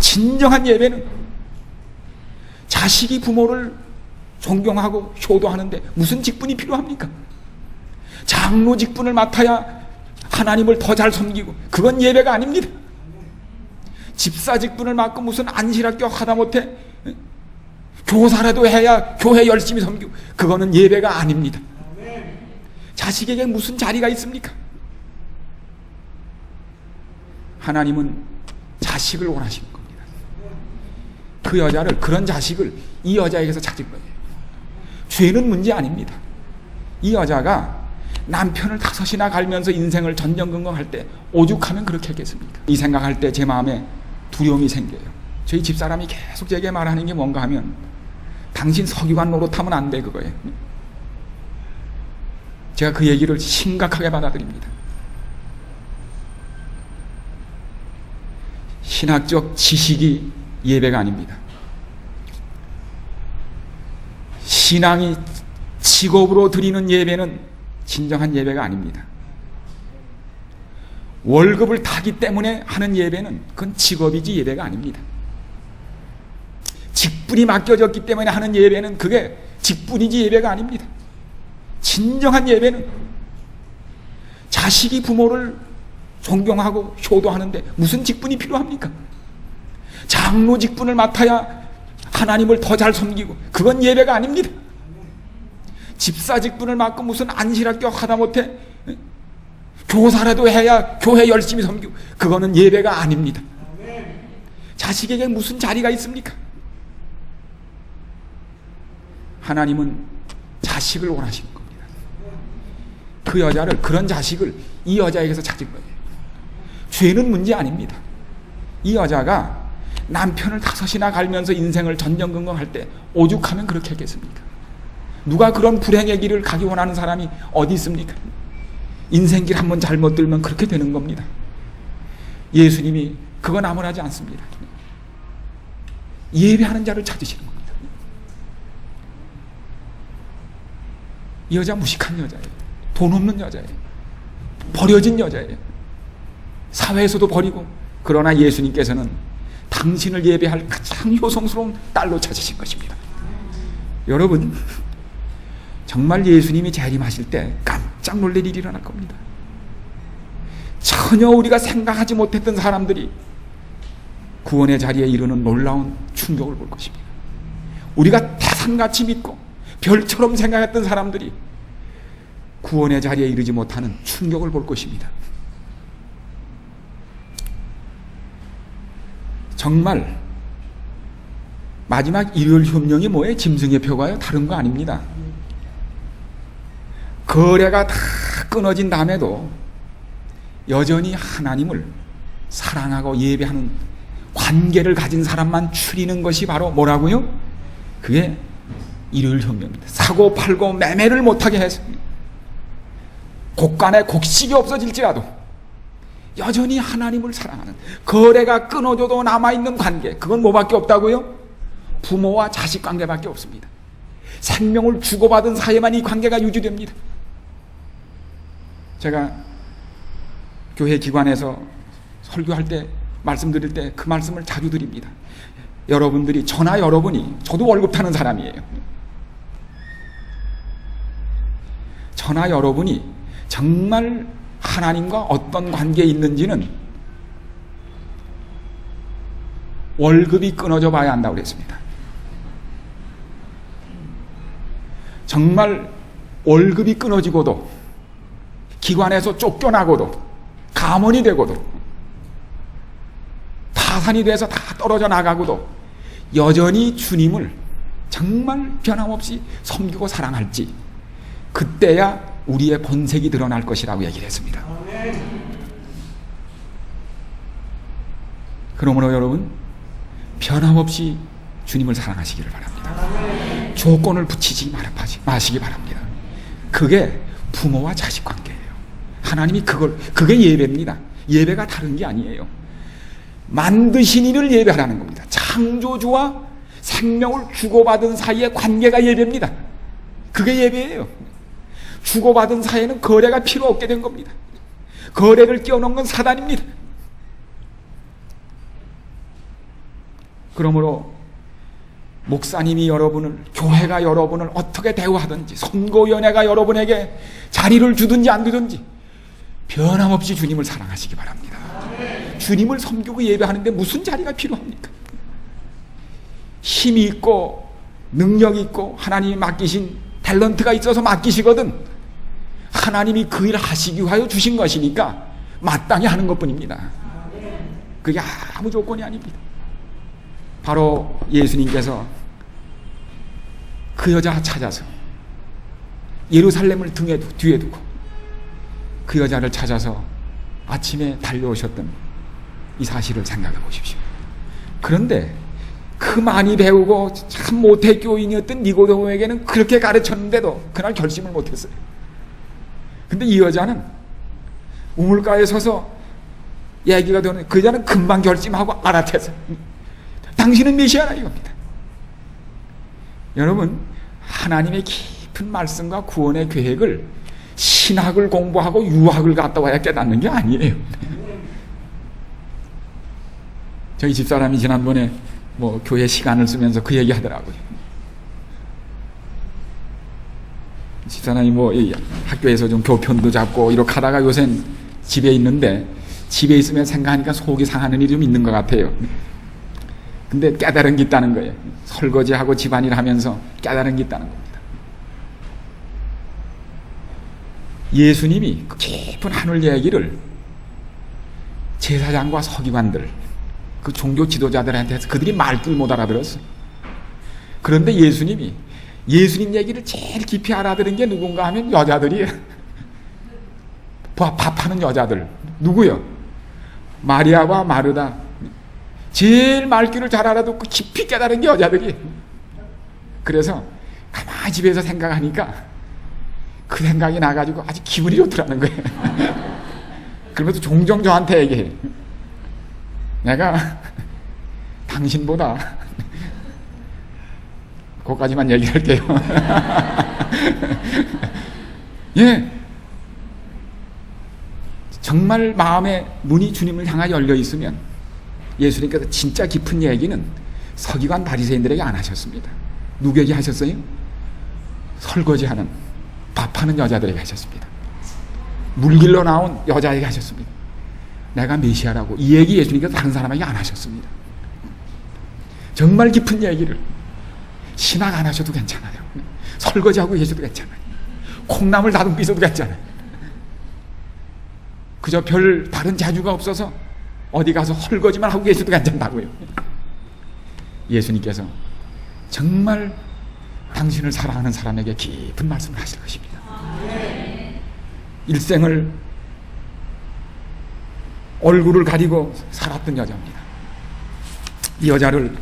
진정한 예배는 자식이 부모를 존경하고 효도하는데 무슨 직분이 필요합니까? 장로 직분을 맡아야 하나님을 더 잘 섬기고, 그건 예배가 아닙니다. 집사 직분을 맡고 무슨 안실학교 하다못해 교사라도 해야 교회 열심히 섬기고, 그거는 예배가 아닙니다. 자식에게 무슨 자리가 있습니까? 하나님은 자식을 원하시는 겁니다. 그 여자를, 그런 자식을 이 여자에게서 찾은 거예요. 죄는 문제 아닙니다. 이 여자가 남편을 5이나 갈면서 인생을 전전긍긍할 때 오죽하면 그렇게 했겠습니까? 이 생각할 때 제 마음에 두려움이 생겨요. 저희 집사람이 계속 제게 말하는 게 뭔가 하면, 당신 서기관 노릇하면 안 돼, 그거예요. 제가 그 얘기를 심각하게 받아들입니다. 신학적 지식이 예배가 아닙니다. 신앙이 직업으로 드리는 예배는 진정한 예배가 아닙니다. 월급을 타기 때문에 하는 예배는 그건 직업이지 예배가 아닙니다. 직분이 맡겨졌기 때문에 하는 예배는 그게 직분이지 예배가 아닙니다. 진정한 예배는 자식이 부모를 존경하고 효도하는데 무슨 직분이 필요합니까? 장로 직분을 맡아야 하나님을 더 잘 섬기고, 그건 예배가 아닙니다. 집사 직분을 맡고 무슨 안실학교 하다못해 교사라도 해야 교회 열심히 섬기고, 그거는 예배가 아닙니다. 자식에게 무슨 자리가 있습니까? 하나님은 자식을 원하시는 겁니다. 그 여자를, 그런 자식을 이 여자에게서 찾은 거예요. 죄는 문제 아닙니다. 이 여자가 남편을 5이나 갈면서 인생을 전전긍긍할 때 오죽하면 그렇게 했겠습니까? 누가 그런 불행의 길을 가기 원하는 사람이 어디 있습니까? 인생길 한번 잘못 들면 그렇게 되는 겁니다. 예수님이 그건 아무나지 않습니다. 예배하는 자를 찾으시는 겁니다. 이 여자 무식한 여자예요. 돈 없는 여자예요. 버려진 여자예요. 사회에서도 버리고, 그러나 예수님께서는 당신을 예배할 가장 효성스러운 딸로 찾으신 것입니다. 여러분, 정말 예수님이 재림하실 때 깜짝 놀랄 일이 일어날 겁니다. 전혀 우리가 생각하지 못했던 사람들이 구원의 자리에 이르는 놀라운 충격을 볼 것입니다. 우리가 태산같이 믿고 별처럼 생각했던 사람들이 구원의 자리에 이르지 못하는 충격을 볼 것입니다. 정말 마지막 일요일 협령이 뭐예요? 짐승의 표가요? 다른 거 아닙니다. 거래가 다 끊어진 다음에도 여전히 하나님을 사랑하고 예배하는 관계를 가진 사람만 추리는 것이 바로 뭐라고요? 그게 일요일 협령입니다. 사고 팔고 매매를 못하게 해서 곡간에 곡식이 없어질지라도 여전히 하나님을 사랑하는, 거래가 끊어져도 남아있는 관계, 그건 뭐밖에 없다고요? 부모와 자식 관계밖에 없습니다. 생명을 주고받은 사이에만 이 관계가 유지됩니다. 제가 교회 기관에서 설교할 때, 말씀드릴 때 그 말씀을 자주 드립니다. 여러분들이, 저나 여러분이, 저도 월급 타는 사람이에요. 저나 여러분이 정말 하나님과 어떤 관계에 있는지는 월급이 끊어져 봐야 한다고 그랬습니다. 정말 월급이 끊어지고도, 기관에서 쫓겨나고도, 감원이 되고도, 타산이 돼서 다 떨어져 나가고도 여전히 주님을 정말 변함없이 섬기고 사랑할지, 그때야 우리의 본색이 드러날 것이라고 얘기를 했습니다. 그러므로 여러분, 변함없이 주님을 사랑하시기를 바랍니다. 조건을 붙이지 마시기 바랍니다. 그게 부모와 자식 관계예요. 하나님이 그게 예배입니다. 예배가 다른 게 아니에요. 만드신 이를 예배하라는 겁니다. 창조주와 생명을 주고받은 사이의 관계가 예배입니다. 그게 예배예요. 주고받은 사이에는 거래가 필요 없게 된 겁니다. 거래를 끼워놓은 건 사단입니다. 그러므로 목사님이 여러분을, 교회가 여러분을 어떻게 대우하든지, 선거위원회가 여러분에게 자리를 주든지 안 주든지 변함없이 주님을 사랑하시기 바랍니다. 주님을 섬기고 예배하는데 무슨 자리가 필요합니까? 힘이 있고 능력이 있고 하나님이 맡기신 탤런트가 있어서 맡기시거든 하나님이 그 일을 하시기 위하여 주신 것이니까 마땅히 하는 것뿐입니다. 그게 아무 조건이 아닙니다. 바로 예수님께서 그 여자 찾아서 예루살렘을 뒤에 두고 그 여자를 찾아서 아침에 달려오셨던 이 사실을 생각해 보십시오. 그런데 그 많이 배우고 참 모태 교인이었던 니고데모에게는 그렇게 가르쳤는데도 그날 결심을 못했어요. 근데 이 여자는 우물가에 서서 얘기가 되는 그 여자는 금방 결심하고 알아채서 당신은 메시아라 이겁니다. 여러분, 하나님의 깊은 말씀과 구원의 계획을 신학을 공부하고 유학을 갔다 와야 깨닫는 게 아니에요. 저희 집사람이 지난번에 교회 시간을 쓰면서 그 얘기 하더라고요. 집사람이 학교에서 좀 교편도 잡고 이렇게 하다가 요새는 집에 있는데 집에 있으면 생각하니까 속이 상하는 일이 좀 있는 것 같아요. 근데 깨달은 게 있다는 거예요. 설거지하고 집안일 하면서 깨달은 게 있다는 겁니다. 예수님이 그 깊은 하늘 얘기를 제사장과 서기관들, 그 종교 지도자들한테 해서 그들이 말귀를 못 알아들었어요. 그런데 예수님 얘기를 제일 깊이 알아들은 게 누군가 하면 여자들이에요. 밥하는 여자들. 누구요? 마리아와 마르다. 제일 말귀를 잘 알아듣고 깊이 깨달은 게 여자들이에요. 그래서 가만히 집에서 생각하니까 그 생각이 나가지고 아주 기분이 좋더라는 거예요. 그러면서 종종 저한테 얘기해요. 내가 당신보다 거기까지만 얘기할게요. 예, 정말 마음의 문이 주님을 향하여 열려 있으면 예수님께서 진짜 깊은 얘기는 서기관 바리새인들에게 안 하셨습니다. 누구에게 하셨어요? 설거지하는 밥하는 여자들에게 하셨습니다. 물길로 나온 여자에게 하셨습니다. 내가 메시아라고 이 얘기 예수님께서 다른 사람에게 안 하셨습니다. 정말 깊은 얘기를 신앙 안 하셔도 괜찮아요. 설거지하고 계셔도 괜찮아요. 콩나물 다듬고 있어도 괜찮아요. 그저 별 다른 재주가 없어서 어디 가서 설거지만 하고 계셔도 괜찮다고요. 예수님께서 정말 당신을 사랑하는 사람에게 깊은 말씀을 하실 것입니다. 일생을 얼굴을 가리고 살았던 여자입니다. 이 여자를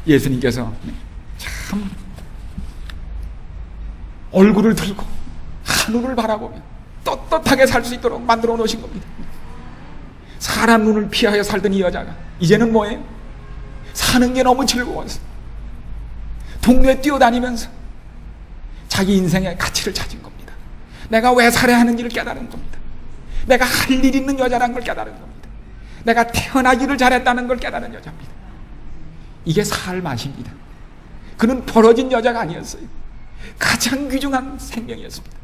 예수님께서 참 얼굴을 들고 하늘을 바라보며 떳떳하게 살 수 있도록 만들어 놓으신 겁니다. 사람 눈을 피하여 살던 이 여자가 이제는 뭐예요? 사는 게 너무 즐거워서 동네에 뛰어다니면서 자기 인생의 가치를 찾은 겁니다. 내가 왜 살아야 하는지를 깨달은 겁니다. 내가 할 일 있는 여자라는 걸 깨달은 겁니다. 내가 태어나기를 잘했다는 걸 깨달은 여자입니다. 이게 살 맛입니다. 그는 벌어진 여자가 아니었어요. 가장 귀중한 생명이었습니다.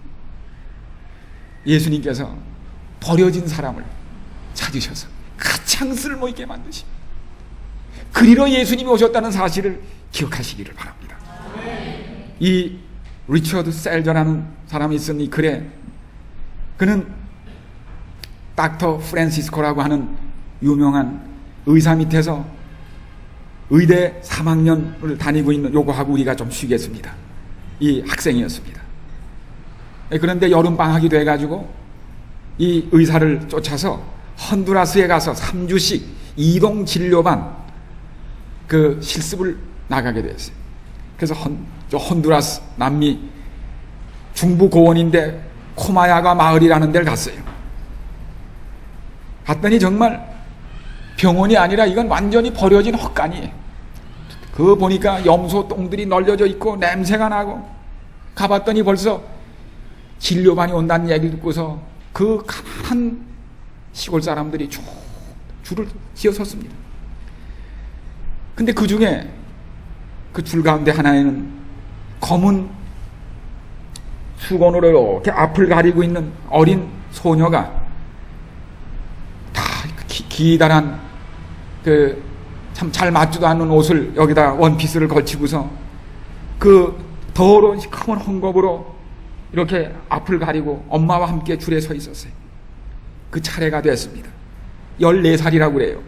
예수님께서 버려진 사람을 찾으셔서 가장 쓸모있게 만드십니다. 그리러 예수님이 오셨다는 사실을 기억하시기를 바랍니다. 이 리처드 셀저라는 사람이 쓴 이 글에 그는 닥터 프란시스코라고 하는 유명한 의사 밑에서 의대 3학년을 다니고 있는 요거하고 우리가 좀 쉬겠습니다. 이 학생이었습니다. 그런데 여름방학이 돼가지고 이 의사를 쫓아서 헌두라스에 가서 3주씩 이동 진료반 그 실습을 나가게 됐어요. 그래서 헌두라스 남미 중부 고원인데 코마야가 마을이라는 데를 갔어요. 갔더니 정말 병원이 아니라 이건 완전히 버려진 헛간이에요. 그거 보니까 염소 똥들이 널려져 있고 냄새가 나고 가봤더니 벌써 진료반이 온다는 얘기 듣고서 그 가난한 시골 사람들이 쭉 줄을 지어 섰습니다. 근데 그 중에 그 줄 가운데 하나에는 검은 수건으로 이렇게 앞을 가리고 있는 어린 소녀가 다 기다란 그 참 잘 맞지도 않는 옷을 여기다 원피스를 걸치고서 그 더러운 시커먼 헝겊으로 이렇게 앞을 가리고 엄마와 함께 줄에 서 있었어요. 그 차례가 됐습니다. 14살이라고 그래요.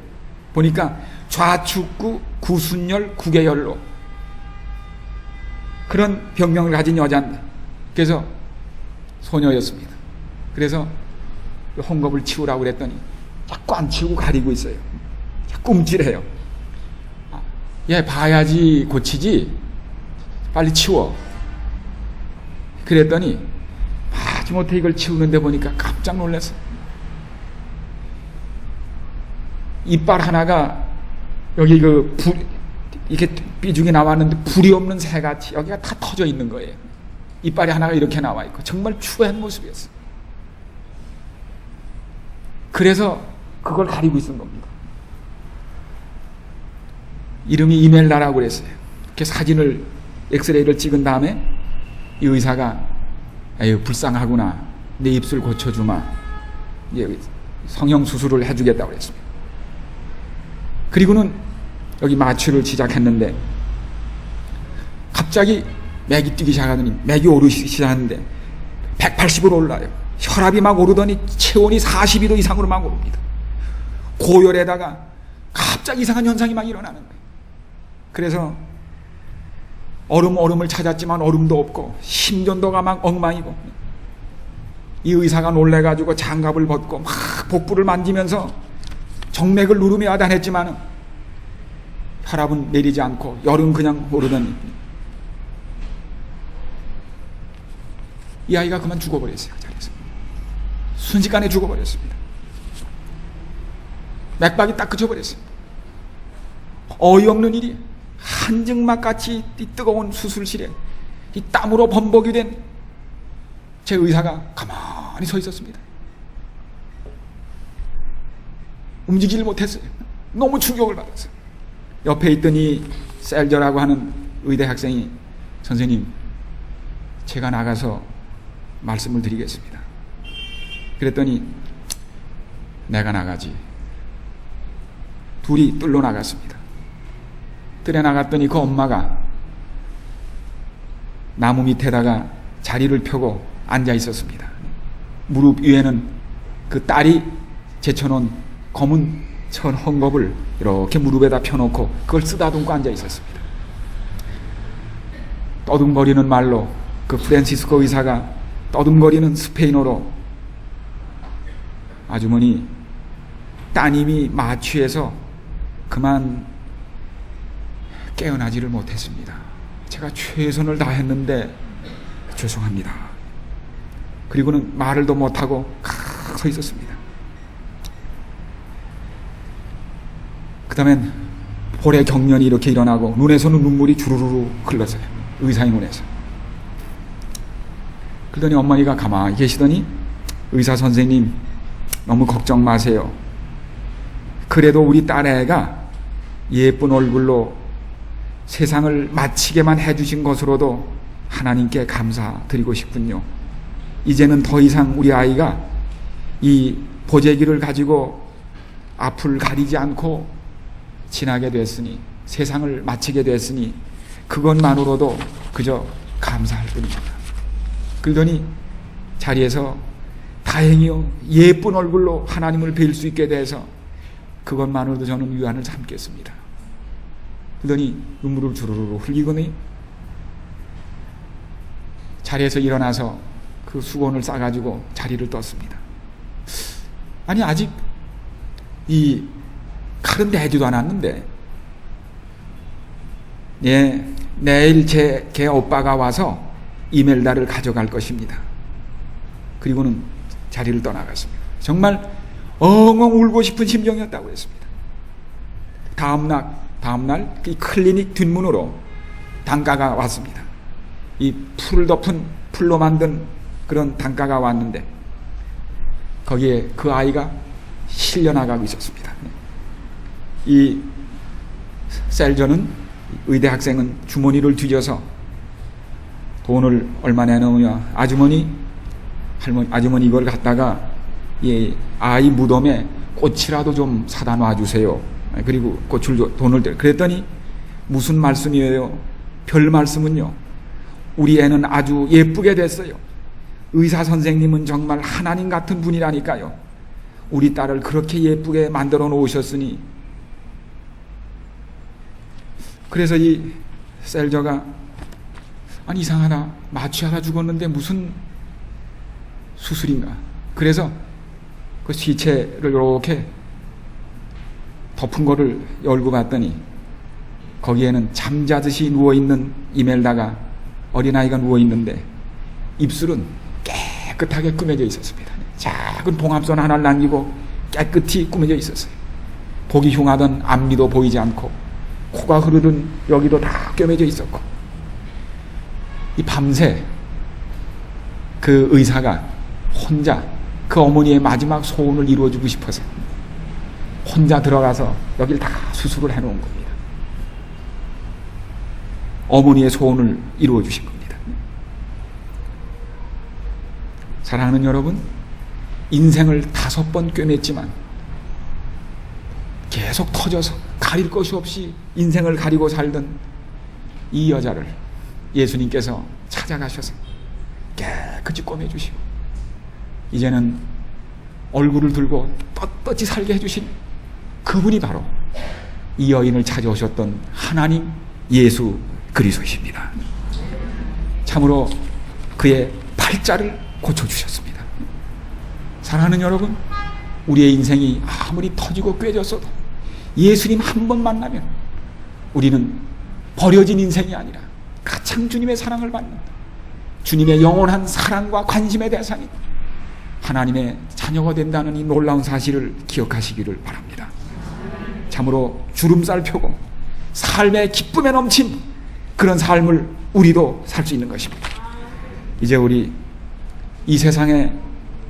보니까 좌축구 구순열 구개열로 그런 병명을 가진 여자인데, 그래서 소녀였습니다. 그래서 헝겊을 치우라고 그랬더니 자꾸 안 치우고 가리고 있어요. 자꾸 움찔해요. 얘 봐야지 고치지, 빨리 치워. 그랬더니 마지못해 이걸 치우는데 보니까 깜짝 놀랐어요. 이빨 하나가 여기 이렇게 삐죽이 나왔는데 불이 없는 새같이 여기가 다 터져 있는 거예요. 이빨이 하나가 이렇게 나와 있고 정말 추한 모습이었어요. 그래서 그걸 가리고 있는 겁니다. 이름이 이멜라라고 그랬어요. 이렇게 사진을 엑스레이를 찍은 다음에 이 의사가 에휴 불쌍하구나, 내 입술 고쳐주마, 성형 수술을 해주겠다고 그랬습니다. 그리고는 여기 마취를 시작했는데 갑자기 맥이 뛰기 시작하더니 맥이 오르기 시작하는데 180으로 올라요. 혈압이 막 오르더니 체온이 42도 이상으로 막 오릅니다. 고열에다가 갑자기 이상한 현상이 막 일어나는 거예요. 그래서 얼음을 찾았지만 얼음도 없고 심전도가 막 엉망이고, 이 의사가 놀래가지고 장갑을 벗고 막 복부를 만지면서 정맥을 누르며 야단했지만 혈압은 내리지 않고 열은 그냥 오르더니 이 아이가 그만 죽어버렸어요. 자리에서 순식간에 죽어버렸습니다. 맥박이 딱 그쳐버렸어요. 어이없는 일이 한증막같이 이 뜨거운 수술실에 이 땀으로 범벅이 된 제 의사가 가만히 서 있었습니다. 움직이질 못했어요. 너무 충격을 받았어요. 옆에 있던 이 셀저라고 하는 의대 학생이 선생님, 제가 나가서 말씀을 드리겠습니다. 그랬더니 내가 나가지. 둘이 뜰로 나갔습니다. 뜰에 나갔더니 그 엄마가 나무 밑에다가 자리를 펴고 앉아 있었습니다. 무릎 위에는 그 딸이 제쳐놓은 검은 천 헝겊을 이렇게 무릎에다 펴놓고 그걸 쓰다듬고 앉아 있었습니다. 떠듬거리는 말로 그 프란시스코 의사가 떠듬거리는 스페인어로 아주머니, 따님이 마취해서 그만 깨어나지를 못했습니다. 제가 최선을 다했는데 죄송합니다. 그리고는 말을 더 못하고 칵 서 있었습니다. 그 다음엔 볼의 경련이 이렇게 일어나고 눈에서는 눈물이 주르르 흘렀어요. 의사의 눈에서. 그러더니 어머니가 가만히 계시더니 의사 선생님, 너무 걱정 마세요. 그래도 우리 딸애가 예쁜 얼굴로 세상을 마치게만 해주신 것으로도 하나님께 감사드리고 싶군요. 이제는 더 이상 우리 아이가 이 보재기를 가지고 앞을 가리지 않고 지나게 됐으니, 세상을 마치게 됐으니 그것만으로도 그저 감사할 뿐입니다. 그러더니 자리에서 다행히요, 예쁜 얼굴로 하나님을 뵐 수 있게 돼서 그것만으로도 저는 위안을 삼겠습니다. 그러더니 눈물을 주르르 흘리더니 자리에서 일어나서 그 수건을 싸가지고 자리를 떴습니다. 아니, 아직 이 칼은 내지도 않았는데, 예, 내일 걔 오빠가 와서 이멜다를 가져갈 것입니다. 그리고는 자리를 떠나갔습니다. 정말 엉엉 울고 싶은 심정이었다고 했습니다. 다음날 이 클리닉 뒷문으로 단가가 왔습니다. 이 풀을 덮은 풀로 만든 그런 단가가 왔는데 거기에 그 아이가 실려나가고 있었습니다. 이 셀저는, 의대 학생은 주머니를 뒤져서 돈을 얼마 내놓으냐, 아주머니 이걸 갖다가 아이 무덤에 꽃이라도 좀 사다 놔주세요. 그리고 돈을 그랬더니 무슨 말씀이에요? 별 말씀은요. 우리 애는 아주 예쁘게 됐어요. 의사 선생님은 정말 하나님 같은 분이라니까요. 우리 딸을 그렇게 예쁘게 만들어 놓으셨으니. 그래서 이 셀저가 아니 이상하다, 마취하다 죽었는데 무슨 수술인가. 그래서 그 시체를 이렇게 덮은 거를 열고 봤더니 거기에는 잠자듯이 누워있는 이멜다가, 어린아이가 누워있는데 입술은 깨끗하게 꾸며져 있었습니다. 작은 봉합선 하나를 남기고 깨끗이 꾸며져 있었어요. 보기 흉하던 앞니도 보이지 않고 코가 흐르던 여기도 다 꿰매져 있었고, 이 밤새 그 의사가 혼자 그 어머니의 마지막 소원을 이루어주고 싶어서 혼자 들어가서 여길 다 수술을 해놓은 겁니다. 어머니의 소원을 이루어 주신 겁니다. 사랑하는 여러분, 인생을 5번 꿰맸지만 계속 터져서 가릴 것이 없이 인생을 가리고 살던 이 여자를 예수님께서 찾아가셔서 깨끗이 꿰매주시고 이제는 얼굴을 들고 떳떳이 살게 해주신 그분이 바로 이 여인을 찾아오셨던 하나님 예수 그리스도이십니다. 참으로 그의 팔자를 고쳐주셨습니다. 사랑하는 여러분, 우리의 인생이 아무리 터지고 꿰졌어도 예수님 한 번 만나면 우리는 버려진 인생이 아니라 가장 주님의 사랑을 받는, 주님의 영원한 사랑과 관심의 대상인 하나님의 자녀가 된다는 이 놀라운 사실을 기억하시기를 바랍니다. 참으로 주름살 펴고 삶의 기쁨에 넘친 그런 삶을 우리도 살 수 있는 것입니다. 이제 우리 이 세상의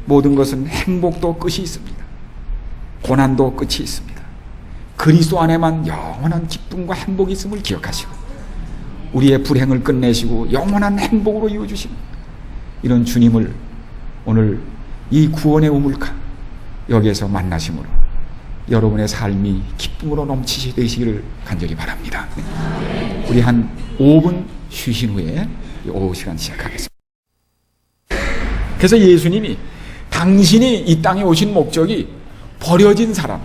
모든 것은 행복도 끝이 있습니다. 고난도 끝이 있습니다. 그리스도 안에만 영원한 기쁨과 행복이 있음을 기억하시고 우리의 불행을 끝내시고 영원한 행복으로 이어주신 이런 주님을 오늘 이 구원의 우물가 여기에서 만나심으로 여러분의 삶이 기쁨으로 넘치시 되시기를 간절히 바랍니다. 우리 한 5분 쉬신 후에 오후 시간 시작하겠습니다. 그래서 예수님이 당신이 이 땅에 오신 목적이 버려진 사람,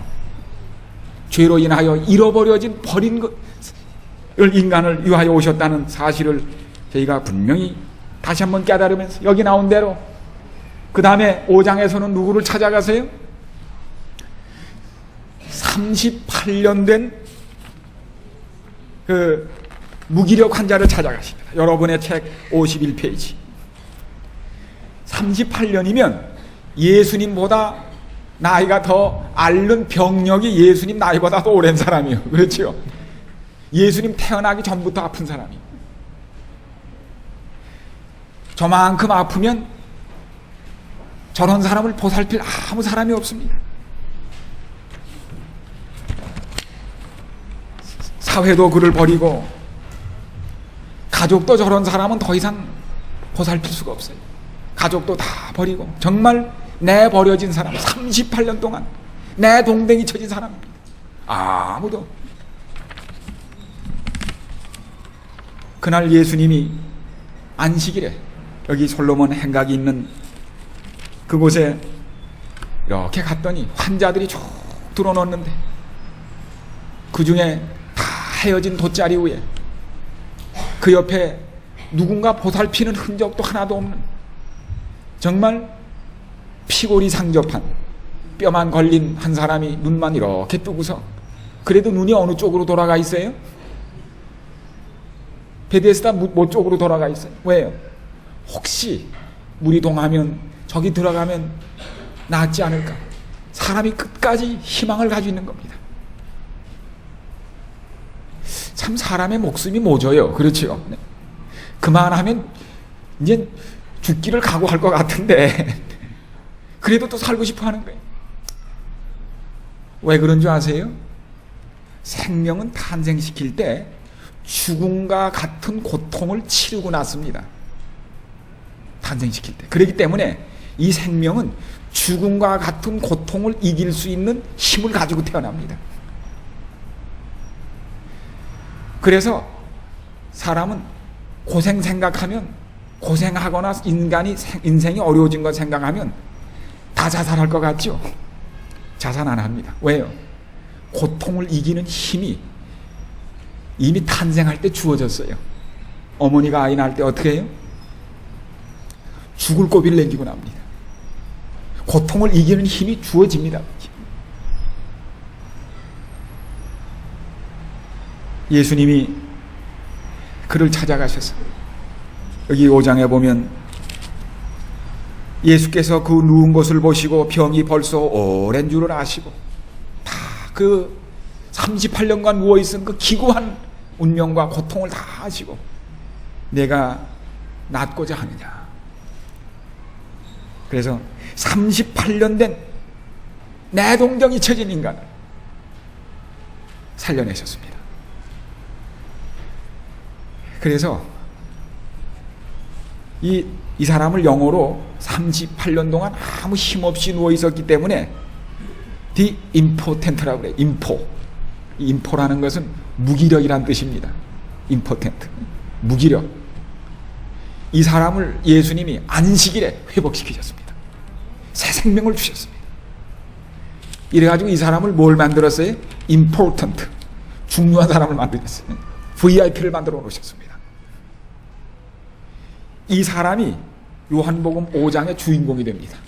죄로 인하여 잃어버려진 버린 것을 인간을 위하여 오셨다는 사실을 저희가 분명히 다시 한번 깨달으면서 여기 나온 대로 그 다음에 5장에서는 누구를 찾아가세요? 38년 된 그 무기력 환자를 찾아가십니다. 여러분의 책 51페이지. 38년이면 예수님보다 나이가 더 앓는 병력이 예수님 나이보다 더 오랜 사람이에요. 그렇죠? 예수님 태어나기 전부터 아픈 사람이에요. 저만큼 아프면 저런 사람을 보살필 아무 사람이 없습니다. 사회도 그를 버리고 가족도 저런 사람은 더 이상 보살필 수가 없어요. 가족도 다 버리고 정말 내 버려진 사람, 38년 동안 내 동댕이 쳐진 사람입니다. 아무도. 그날 예수님이 안식일에 여기 솔로몬 행각이 있는 그곳에 이렇게 갔더니 환자들이 쭉 들어놓는데 그 중에 다 헤어진 돗자리 위에 그 옆에 누군가 보살피는 흔적도 하나도 없는 정말 피골이 상접한 뼈만 걸린 한 사람이 눈만 이렇게 뜨고서 그래도 눈이 어느 쪽으로 돌아가 있어요? 베데스다 뭐 쪽으로 돌아가 있어요? 왜요? 혹시 물이 동하면 저기 들어가면 낫지 않을까? 사람이 끝까지 희망을 가지고 있는 겁니다. 참 사람의 목숨이 모져요. 그렇죠? 네. 그만하면 이제 죽기를 각오할 것 같은데 그래도 또 살고 싶어 하는 거예요. 왜 그런 줄 아세요? 생명은 탄생시킬 때 죽음과 같은 고통을 치르고 났습니다. 탄생시킬 때. 그렇기 때문에 이 생명은 죽음과 같은 고통을 이길 수 있는 힘을 가지고 태어납니다. 그래서 사람은 고생 생각하면, 고생하거나 인생이 어려워진 것 생각하면 다 자살할 것 같죠? 자살 안 합니다. 왜요? 고통을 이기는 힘이 이미 탄생할 때 주어졌어요. 어머니가 아이 낳을 때 어떻게 해요? 죽을 고비를 남기고 납니다. 고통을 이기는 힘이 주어집니다. 예수님이 그를 찾아가셔서 여기 5장에 보면 예수께서 그 누운 것을 보시고 병이 벌써 오랜 줄을 아시고 다 그 38년간 누워있은 그 기구한 운명과 고통을 다 아시고 내가 낫고자 하느냐. 그래서 38년 된 내동정이 처진 인간을 살려내셨습니다. 그래서 이 사람을 영어로 38년 동안 아무 힘없이 누워 있었기 때문에 the impotent라고 그래요. 임포라는 것은 무기력이란 뜻입니다. impotent, 무기력. 이 사람을 예수님이 안식일에 회복시키셨습니다. 새 생명을 주셨습니다. 이래가지고 이 사람을 뭘 만들었어요? important, 중요한 사람을 만들었어요. VIP를 만들어 놓으셨습니다. 이 사람이 요한복음 5장의 주인공이 됩니다.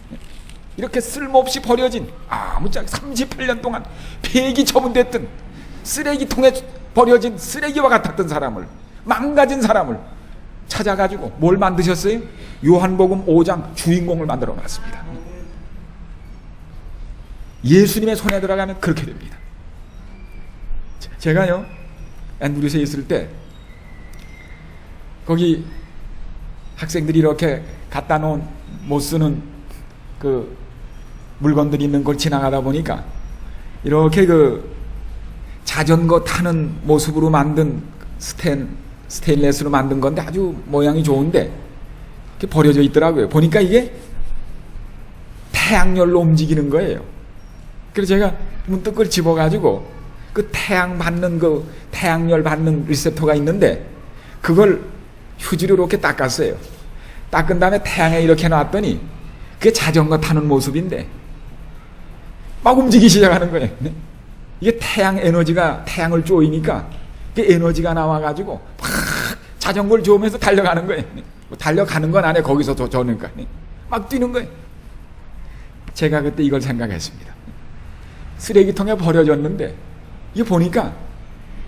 이렇게 쓸모없이 버려진 아무짝에 38년 동안 폐기 처분됐던 쓰레기통에 버려진 쓰레기와 같았던 사람을, 망가진 사람을 찾아가지고 뭘 만드셨어요? 요한복음 5장 주인공을 만들어 놨습니다. 예수님의 손에 들어가면 그렇게 됩니다. 제가요 앤드류스에 있을 때 거기 학생들이 이렇게 갖다 놓은 못 쓰는 그 물건들이 있는 걸 지나가다 보니까 이렇게 그 자전거 타는 모습으로 만든 스테인레스로 만든 건데 아주 모양이 좋은데 이렇게 버려져 있더라고요. 보니까 이게 태양열로 움직이는 거예요. 그래서 제가 문득 그걸 집어가지고 그 태양열 받는 리셉터가 있는데 그걸 휴지로 이렇게 닦았어요. 닦은 다음에 태양에 이렇게 놨더니 그게 자전거 타는 모습인데 막 움직이기 시작하는 거예요. 이게 태양 에너지가 태양을 쪼이니까 그 에너지가 나와가지고 막 자전거를 좋으면서 달려가는 거예요. 달려가는 건 아니에요. 거기서 저니까 막 뛰는 거예요. 제가 그때 이걸 생각했습니다. 쓰레기통에 버려졌는데 이게 보니까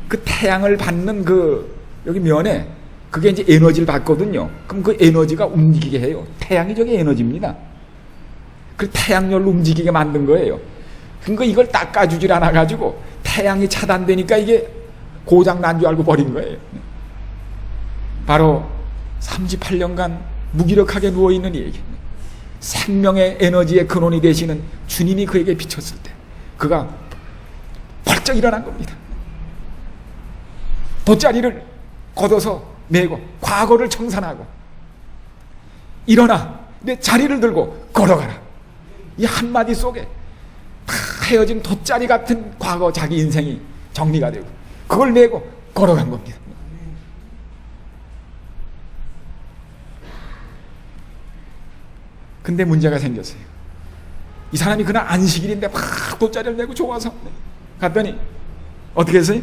그 태양을 받는 그 여기 면에 그게 이제 에너지를 받거든요. 그럼 그 에너지가 움직이게 해요. 태양이 저게 에너지입니다. 그 태양열로 움직이게 만든 거예요. 그러니까 이걸 닦아주질 않아가지고 태양이 차단되니까 이게 고장 난 줄 알고 버린 거예요. 바로 38년간 무기력하게 누워있는 이에게 생명의 에너지의 근원이 되시는 주님이 그에게 비쳤을 때 그가 벌쩍 일어난 겁니다. 돗자리를 걷어서 메고 과거를 청산하고 일어나 내 자리를 들고 걸어가라. 이 한마디 속에 다 헤어진 돗자리 같은 과거 자기 인생이 정리가 되고 그걸 메고 걸어간 겁니다. 근데 문제가 생겼어요. 이 사람이 그날 안식일인데 막 돗자리를 메고 좋아서 갔더니 어떻게 했어요?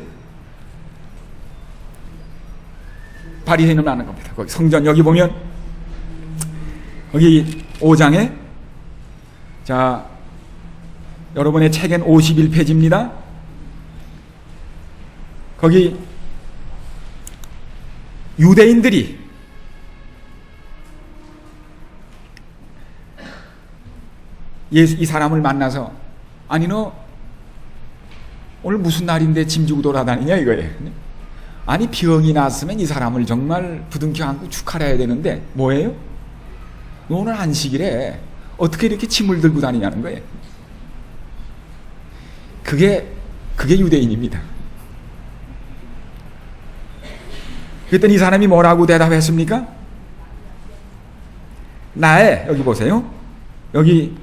바리새인은 하는 겁니다. 거기 성전 여기 보면 여기 5장에 자 여러분의 책엔 51페이지입니다. 거기 유대인들이 이 사람을 만나서 아니 너 오늘 무슨 날인데 짐 지고 돌아다니냐 이거예요. 아니 병이 났으면 이 사람을 정말 부둥켜 안고 축하를 해야 되는데 뭐예요? 너 오늘 안식일에 어떻게 이렇게 짐을 들고 다니냐는 거예요. 그게 유대인입니다. 그랬더니 이 사람이 뭐라고 대답했습니까? 여기 보세요. 여기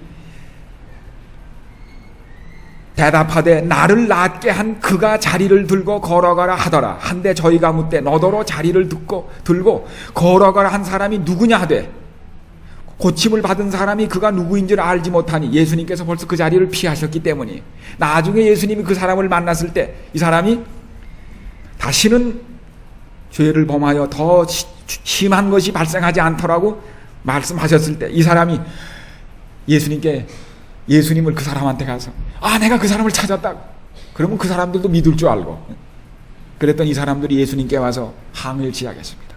대답하되 나를 낫게 한 그가 자리를 들고 걸어가라 하더라. 한데 저희가 묻되 너더러 자리를 들고 걸어가라 한 사람이 누구냐 하되 고침을 받은 사람이 그가 누구인 줄 알지 못하니 예수님께서 벌써 그 자리를 피하셨기 때문이 나중에 예수님이 그 사람을 만났을 때 이 사람이 다시는 죄를 범하여 더 심한 것이 발생하지 않더라고 말씀하셨을 때 이 사람이 예수님을 그 사람한테 가서 내가 그 사람을 찾았다고 그러면 그 사람들도 믿을 줄 알고 그랬더니 이 사람들이 예수님께 와서 항의를 시작했습니다.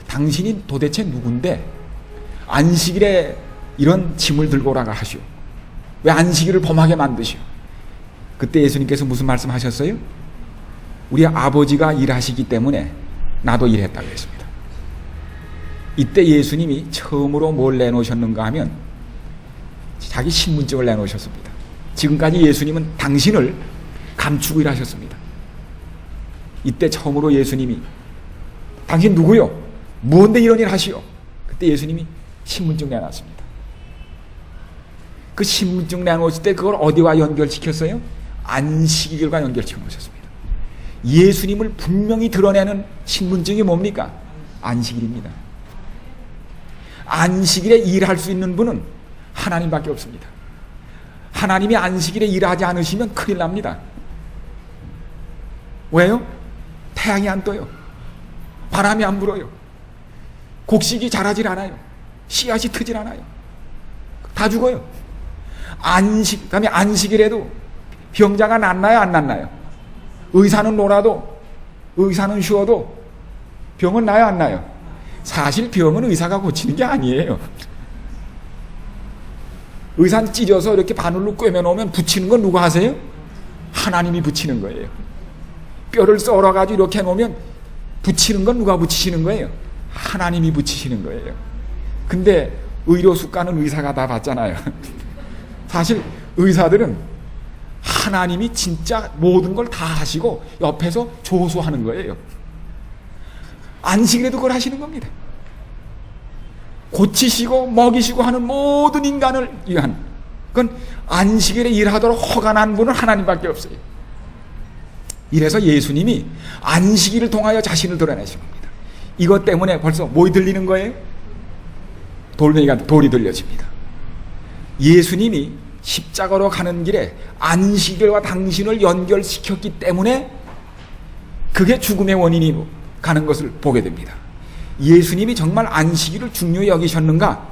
당신이 도대체 누군데 안식일에 이런 짐을 들고 오라가 하시오. 왜 안식일을 범하게 만드시오? 그때 예수님께서 무슨 말씀하셨어요? 우리 아버지가 일하시기 때문에 나도 일했다고 했습니다. 이때 예수님이 처음으로 뭘 내놓으셨는가 하면 자기 신분증을 내놓으셨습니다. 지금까지 예수님은 당신을 감추고 일하셨습니다. 이때 처음으로 예수님이 당신 누구요? 무언데 이런 일 하시오? 그때 예수님이 신분증 내놨습니다. 그 신분증 내놓으실 때 그걸 어디와 연결시켰어요? 안식일과 연결시켜 놓으셨습니다. 예수님을 분명히 드러내는 신분증이 뭡니까? 안식일입니다. 안식일에 일할 수 있는 분은 하나님밖에 없습니다. 하나님이 안식일에 일하지 않으시면 큰일 납니다. 왜요? 태양이 안 떠요. 바람이 안 불어요. 곡식이 자라질 않아요. 씨앗이 트질 않아요. 다 죽어요. 그다음에 안식일에도 병자가 낫나요? 안 낫나요? 의사는 놀아도 의사는 쉬어도 병은 나요? 안 나요? 사실 병은 의사가 고치는 게 아니에요. 의사는 찢어서 이렇게 바늘로 꿰매놓으면 붙이는 건 누가 하세요? 하나님이 붙이는 거예요. 뼈를 썰어가지고 이렇게 해놓으면 붙이는 건 누가 붙이시는 거예요? 하나님이 붙이시는 거예요. 근데 의료수가는 의사가 다 받잖아요. 사실 의사들은 하나님이 진짜 모든 걸 다 하시고 옆에서 조수하는 거예요. 안식일에도 그걸 하시는 겁니다. 고치시고 먹이시고 하는 모든 인간을 위한 그건 안식일에 일하도록 허가난 분은 하나님밖에 없어요. 이래서 예수님이 안식일을 통하여 자신을 드러내신 겁니다. 이것 때문에 벌써 뭐이 들리는 거예요? 돌이 들려집니다. 예수님이 십자가로 가는 길에 안식일과 당신을 연결시켰기 때문에 그게 죽음의 원인이 가는 것을 보게 됩니다. 예수님이 정말 안식일을 중요히 여기셨는가?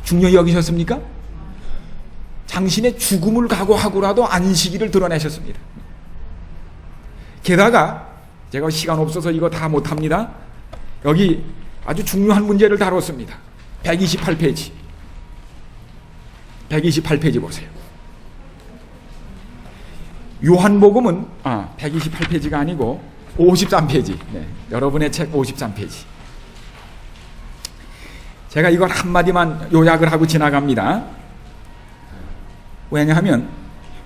중요히 여기셨습니까? 당신의 죽음을 각오하고라도 안식일을 드러내셨습니다. 게다가 제가 시간 없어서 이거 다 못합니다. 여기 아주 중요한 문제를 다뤘습니다. 128페이지. 128페이지 보세요. 요한복음은 128페이지가 아니고 53페이지. 네, 여러분의 책 53페이지. 제가 이걸 한마디만 요약을 하고 지나갑니다. 왜냐하면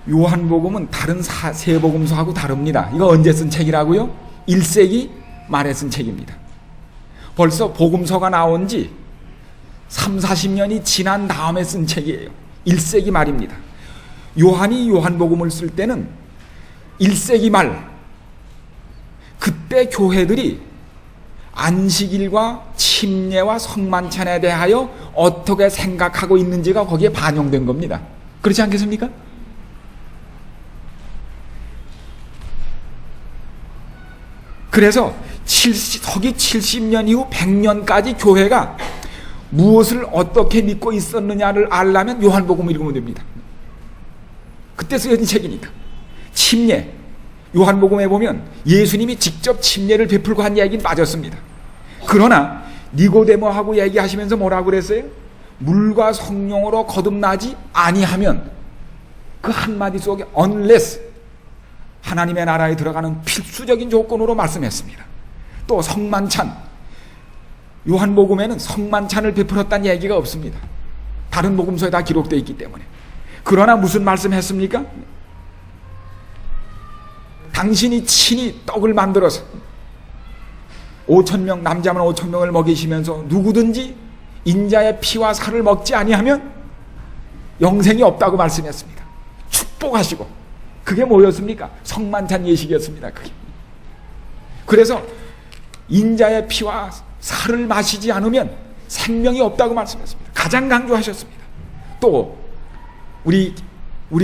요한복음은 다른 세 복음서하고 다릅니다. 이거 언제 쓴 책이라고요? 1세기 말에 쓴 책입니다. 벌써 복음서가 나온 지 30-40년이 지난 다음에 쓴 책이에요. 1세기 말입니다. 요한이 요한복음을 쓸 때는 1세기 말, 그때 교회들이 안식일과 침례와 성만찬에 대하여 어떻게 생각하고 있는지가 거기에 반영된 겁니다. 그렇지 않겠습니까? 그래서 서기 70년 이후 100년까지 교회가 무엇을 어떻게 믿고 있었느냐를 알려면 요한복음을 읽으면 됩니다. 그때 쓰여진 책이니까. 침례, 요한복음에 보면 예수님이 직접 침례를 베풀고 한 이야기는 빠졌습니다. 그러나 니고데모하고 얘기하시면서 뭐라고 그랬어요? 물과 성령으로 거듭나지 아니하면 그 한마디 속에 unless 하나님의 나라에 들어가는 필수적인 조건으로 말씀했습니다. 또 성만찬, 요한복음에는 성만찬을 베풀었다는 얘기가 없습니다. 다른 복음서에 다 기록되어 있기 때문에. 그러나 무슨 말씀했습니까? 당신이 친히 떡을 만들어서 5,000명, 남자만 5,000명을 먹이시면서 누구든지 인자의 피와 살을 먹지 아니하면 영생이 없다고 말씀했습니다. 축복하시고, 그게 뭐였습니까? 성만찬 예식이었습니다. 그게. 그래서 인자의 피와 살을 마시지 않으면 생명이 없다고 말씀했습니다. 가장 강조하셨습니다. 또 우리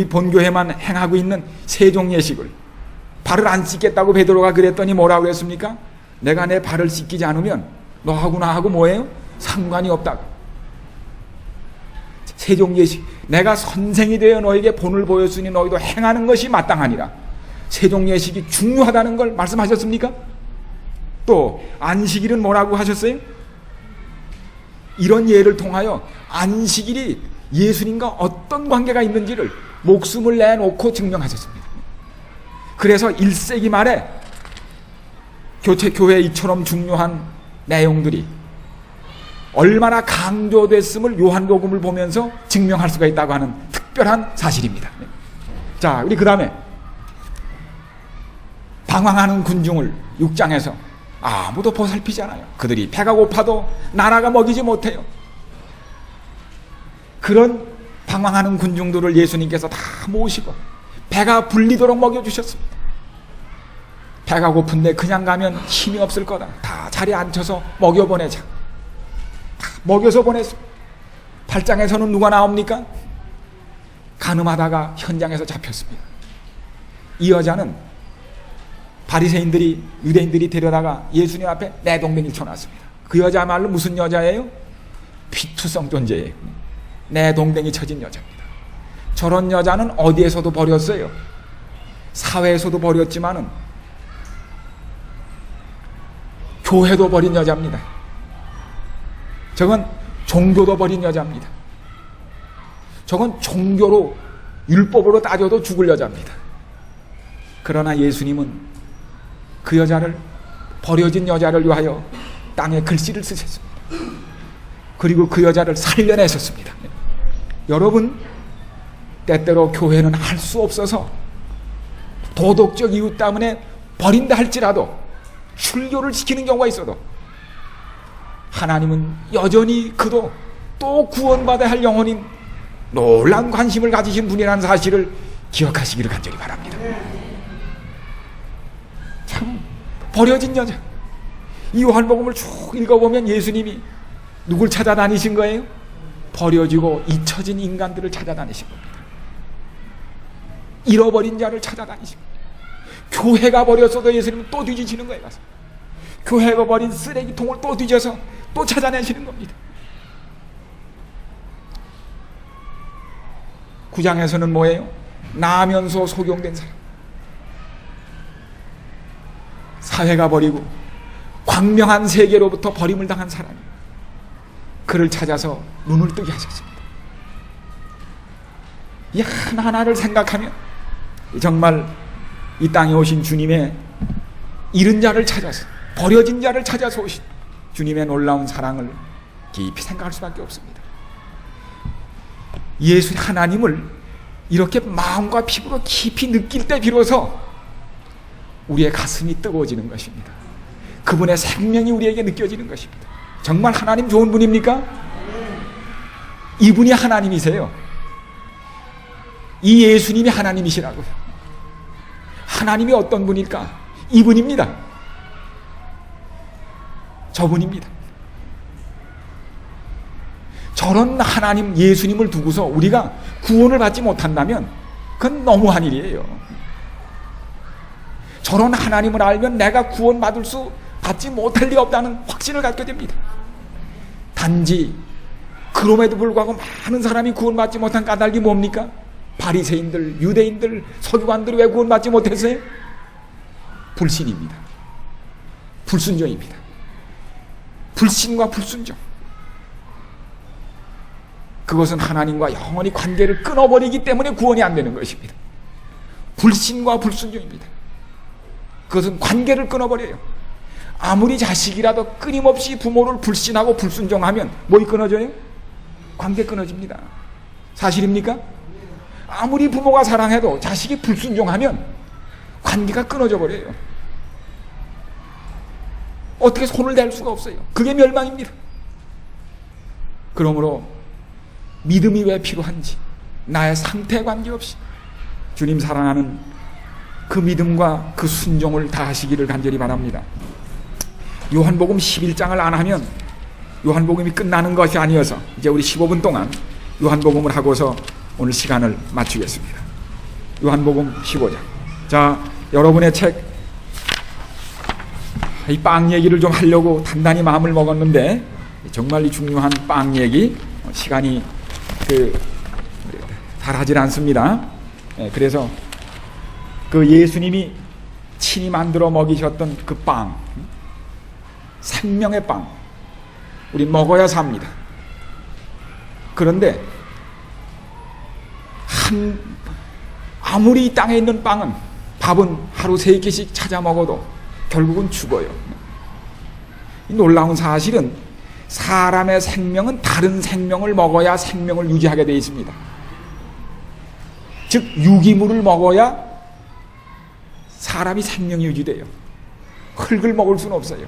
본교회만 행하고 있는 세종 예식을 발을 안 씻겠다고 베드로가 그랬더니 뭐라고 그랬습니까? 내가 내 발을 씻기지 않으면 너하고 나하고 뭐예요? 상관이 없다고. 세종 예식, 내가 선생이 되어 너에게 본을 보였으니 너희도 행하는 것이 마땅하니라. 세종 예식이 중요하다는 걸 말씀하셨습니까? 또 안식일은 뭐라고 하셨어요? 이런 예를 통하여 안식일이 예수님과 어떤 관계가 있는지를 목숨을 내놓고 증명하셨습니다. 그래서 1세기 말에 교회 이처럼 중요한 내용들이 얼마나 강조됐음을 요한복음을 보면서 증명할 수가 있다고 하는 특별한 사실입니다. 자, 우리 그 다음에 방황하는 군중을 6장에서 아무도 보살피지 않아요. 그들이 배가 고파도 나라가 먹이지 못해요. 그런 방황하는 군중들을 예수님께서 다 모으시고 배가 불리도록 먹여주셨습니다. 배가 고픈데 그냥 가면 힘이 없을 거다. 다 자리에 앉혀서 먹여보내자. 다 먹여서 보냈습니다. 8장에서는 누가 나옵니까? 간음하다가 현장에서 잡혔습니다. 이 여자는 바리새인들이, 유대인들이 데려다가 예수님 앞에 내동댕이를 쳐놨습니다. 그 여자말로 무슨 여자예요? 피투성 존재예요. 내동댕이 쳐진 여자입니다. 저런 여자는 어디에서도 버렸어요. 사회에서도 버렸지만은 교회도 버린 여자입니다. 저건 종교도 버린 여자입니다. 저건 종교로, 율법으로 따져도 죽을 여자입니다. 그러나 예수님은 그 여자를, 버려진 여자를 위하여 땅에 글씨를 쓰셨습니다. 그리고 그 여자를 살려내셨습니다. 여러분, 때때로 교회는 할 수 없어서 도덕적 이유 때문에 버린다 할지라도 출교를 시키는 경우가 있어도 하나님은 여전히 그도 또 구원받아야 할 영혼인 놀라운 관심을 가지신 분이라는 사실을 기억하시기를 간절히 바랍니다. 참 버려진 여자. 이 요한복음을 쭉 읽어보면 예수님이 누굴 찾아다니신 거예요? 버려지고 잊혀진 인간들을 찾아다니신 겁니다. 잃어버린 자를 찾아다니신 겁니다. 교회가 버렸어도 예수님은 또 뒤지시는 거예요. 가서. 교회가 버린 쓰레기통을 또 뒤져서 또 찾아내시는 겁니다. 9장에서는 뭐예요? 나면서 속용된 사람, 사회가 버리고 광명한 세계로부터 버림을 당한 사람이 그를 찾아서 눈을 뜨게 하셨습니다. 이 하나하나를 생각하면 정말 이 땅에 오신 주님의 잃은 자를 찾아서, 버려진 자를 찾아서 오신 주님의 놀라운 사랑을 깊이 생각할 수밖에 없습니다. 예수 하나님을 이렇게 마음과 피부로 깊이 느낄 때 비로소 우리의 가슴이 뜨거워지는 것입니다. 그분의 생명이 우리에게 느껴지는 것입니다. 정말 하나님 좋은 분입니까? 이분이 하나님이세요. 이 예수님이 하나님이시라고요. 하나님이 어떤 분일까? 이분입니다. 저분입니다. 저런 하나님 예수님을 두고서 우리가 구원을 받지 못한다면 그건 너무한 일이에요. 저런 하나님을 알면 내가 받지 못할 리가 없다는 확신을 갖게 됩니다. 단지 그럼에도 불구하고 많은 사람이 구원받지 못한 까닭이 뭡니까? 바리새인들, 유대인들, 서기관들이 왜 구원받지 못했어요? 불신입니다. 불순종입니다. 불신과 불순종. 그것은 하나님과 영원히 관계를 끊어버리기 때문에 구원이 안 되는 것입니다. 불신과 불순종입니다. 그것은 관계를 끊어버려요. 아무리 자식이라도 끊임없이 부모를 불신하고 불순종하면 뭐이 끊어져요? 관계 끊어집니다. 사실입니까? 아무리 부모가 사랑해도 자식이 불순종하면 관계가 끊어져 버려요. 어떻게 손을 댈 수가 없어요. 그게 멸망입니다. 그러므로 믿음이 왜 필요한지 나의 상태에 관계없이 주님 사랑하는 그 믿음과 그 순종을 다하시기를 간절히 바랍니다. 요한복음 11장을 안 하면 요한복음이 끝나는 것이 아니어서 이제 우리 15분 동안 요한복음을 하고서 오늘 시간을 마치겠습니다. 요한복음 15장. 자, 여러분의 책, 이 빵 얘기를 좀 하려고 단단히 마음을 먹었는데 정말 이 중요한 빵 얘기 시간이 달하질 않습니다. 그래서 그 예수님이 친히 만들어 먹이셨던 그 빵, 생명의 빵, 우리 먹어야 삽니다. 그런데 아무리 이 땅에 있는 빵은, 밥은 하루 3끼씩 찾아 먹어도 결국은 죽어요. 이 놀라운 사실은 사람의 생명은 다른 생명을 먹어야 생명을 유지하게 되어 있습니다. 즉 유기물을 먹어야 사람이 생명이 유지돼요. 흙을 먹을 수는 없어요.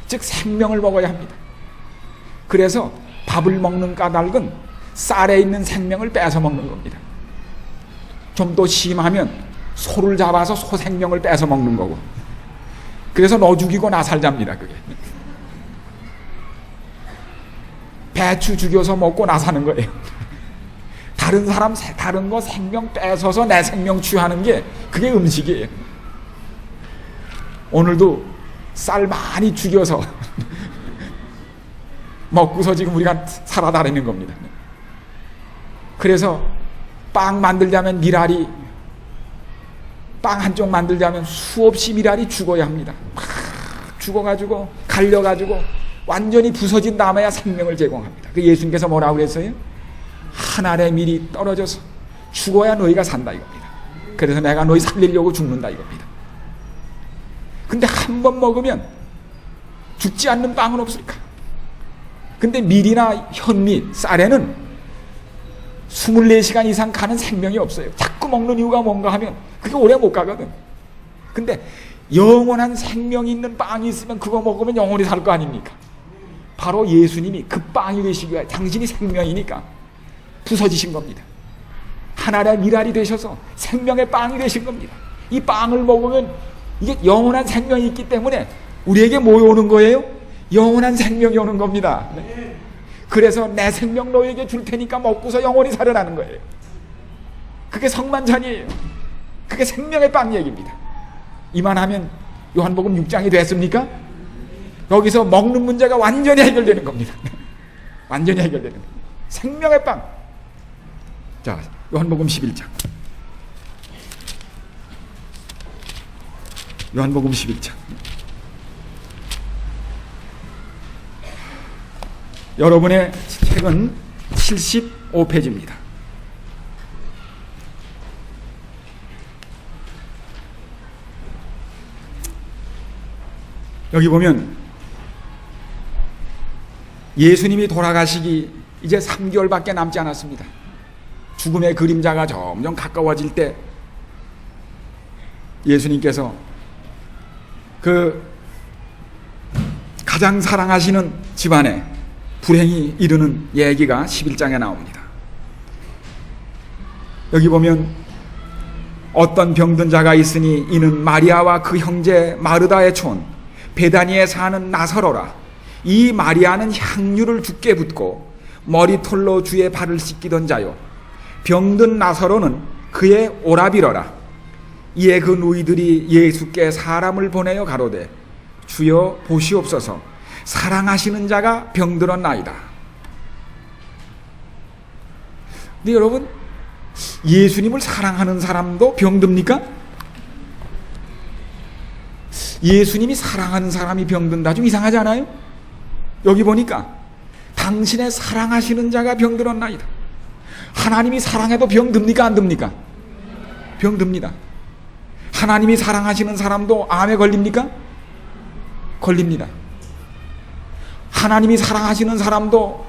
즉 생명을 먹어야 합니다. 그래서 밥을 먹는 까닭은 쌀에 있는 생명을 뺏어 먹는 겁니다. 좀 더 심하면 소를 잡아서 소 생명을 뺏어 먹는 거고, 그래서 너 죽이고 나 살자입니다. 그게 배추 죽여서 먹고 나 사는 거예요. 다른 사람 다른 거 생명 뺏어서 내 생명 취하는 게 그게 음식이에요. 오늘도 쌀 많이 죽여서 먹고서 지금 우리가 살아다니는 겁니다. 그래서 빵 만들자면 미랄이, 빵 한쪽 만들자면 수없이 미랄이 죽어야 합니다. 막 죽어가지고 갈려가지고 완전히 부서진 다음에야 생명을 제공합니다. 그 예수님께서 뭐라고 그랬어요? 한 알의 밀이 떨어져서 죽어야 너희가 산다 이겁니다. 그래서 내가 너희 살리려고 죽는다 이겁니다. 근데 한 번 먹으면 죽지 않는 빵은 없을까? 근데 밀이나 현미, 쌀에는 24시간 이상 가는 생명이 없어요. 자꾸 먹는 이유가 뭔가 하면 그게 오래 못 가거든. 근데 영원한 생명이 있는 빵이 있으면 그거 먹으면 영원히 살 거 아닙니까? 바로 예수님이 그 빵이 되시기 위해, 당신이 생명이니까 부서지신 겁니다. 하나의 미랄이 되셔서 생명의 빵이 되신 겁니다. 이 빵을 먹으면 이게 영원한 생명이 있기 때문에 우리에게 뭐 오는 거예요? 영원한 생명이 오는 겁니다. 그래서 내 생명 너에게 줄 테니까 먹고서 영원히 살아나는 거예요. 그게 성만찬이에요. 그게 생명의 빵 얘기입니다. 이만하면 요한복음 6장이 됐습니까? 여기서 먹는 문제가 완전히 해결되는 겁니다. 완전히 해결되는 겁니다. 생명의 빵. 자, 요한복음 11장. 요한복음 11장. 여러분의 책은 75페이지입니다. 여기 보면 예수님이 돌아가시기 이제 3개월밖에 남지 않았습니다. 죽음의 그림자가 점점 가까워질 때 예수님께서 그 가장 사랑하시는 집안에 불행이 이르는 얘기가 11장에 나옵니다. 여기 보면 어떤 병든 자가 있으니 이는 마리아와 그 형제 마르다의 촌 베다니에 사는 나사로라. 이 마리아는 향유를 주께 붓고 머리털로 주의 발을 씻기던 자요, 병든 나사로는 그의 오라비러라. 이에 그 누이들이 예수께 사람을 보내어 가로되 주여 보시옵소서, 사랑하시는 자가 병들었나이다. 근데 여러분, 예수님을 사랑하는 사람도 병듭니까? 예수님이 사랑하는 사람이 병든다 좀 이상하지 않아요? 여기 보니까 당신의 사랑하시는 자가 병들었나이다. 하나님이 사랑해도 병듭니까? 안 듭니까? 병듭니다. 하나님이 사랑하시는 사람도 암에 걸립니까? 걸립니다. 하나님이 사랑하시는 사람도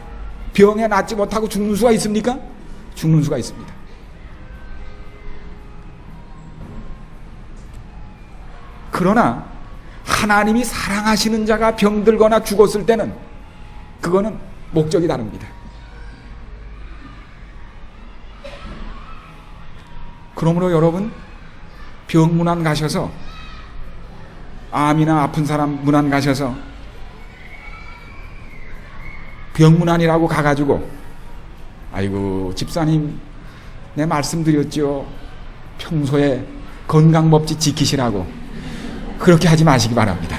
병에 낫지 못하고 죽는 수가 있습니까? 죽는 수가 있습니다. 그러나 하나님이 사랑하시는 자가 병들거나 죽었을 때는 그거는 목적이 다릅니다. 그러므로 여러분, 병문안 가셔서, 암이나 아픈 사람 문안 가셔서 병문안이라고 가가지고 아이고 집사님 내 말씀드렸죠, 평소에 건강법칙 지키시라고, 그렇게 하지 마시기 바랍니다.